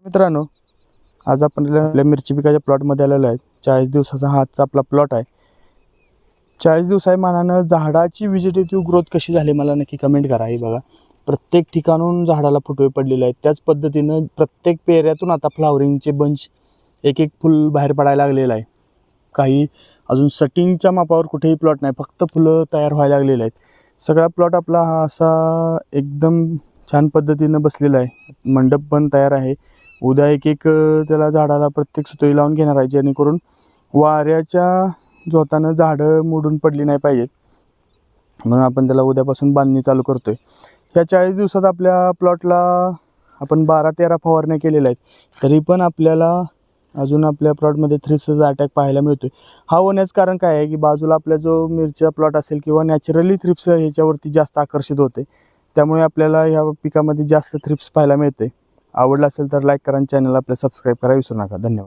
मित्रांनो, आज आपण आपल्या मिरची पिकाच्या प्लॉटमध्ये आलेलो आहे. 40 दिवसाचा हा आजचा आपला प्लॉट आहे. 40 दिवसामानानं झाडाची व्हेजिटेटिव्ह ग्रोथ कशी झाली मला नक्की कमेंट करा. हे बघा, प्रत्येक ठिकाणून झाडाला फुटवे पडलेले आहेत. त्याच पद्धतीनं प्रत्येक पेऱ्यातून आता फ्लावरिंगचे बंच एक एक फुल बाहेर पडायला लागलेलं आहे. काही अजून सटिंगच्या मापावर कुठेही प्लॉट नाही, फक्त फुलं तयार व्हायला लागलेले आहेत. सगळा प्लॉट आपला हा असा एकदम छान पद्धतीनं बसलेला आहे. मंडप पण तयार आहे. उद्या एक एक त्याला झाडाला प्रत्येक सुतळी लावून घेणार आहे, जेणेकरून वाऱ्याच्या जोतानं झाडं मोडून पडली नाही पाहिजेत. म्हणून आपण त्याला उद्यापासून बांधणी चालू करतोय. ह्या 40 दिवसात आपल्या प्लॉटला आपण 12-13 फवारण्या केलेल्या आहेत. तरी पण आपल्याला अजून आपल्या प्लॉटमध्ये थ्रिप्सचा अटॅक पाहायला मिळतोय. हा होण्याचं कारण काय आहे की बाजूला आपला जो मिरचीचा प्लॉट असेल किंवा नॅचरली थ्रिप्स ह्याच्यावरती जास्त आकर्षित होते. त्यामुळे आपल्याला ह्या पिकामध्ये जास्त थ्रिप्स पाहायला मिळते. आवडला असेल तर लाईक करा आणि चॅनल आपल्या सबस्क्राईब करा विसरू नका. धन्यवाद.